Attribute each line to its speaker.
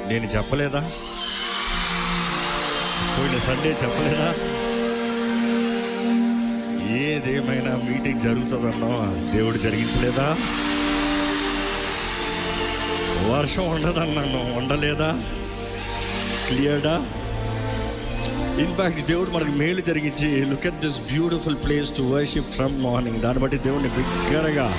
Speaker 1: నేను చెప్పలేదా? పోయిన సండే చెప్పలేదా? ఏదేమైనా మీటింగ్ జరుగుతుందన్నా దేవుడు జరిగించలేదా? వర్షం ఉండదన్నాను, ఉండలేదా? క్లియర్డా? ఇన్ఫ్యాక్ట్ దేవుడు మనకు మేలు జరిగించి, look at this beautiful place to worship from morning. దాన్ని బట్టి దేవుడిని బిగ్గరగా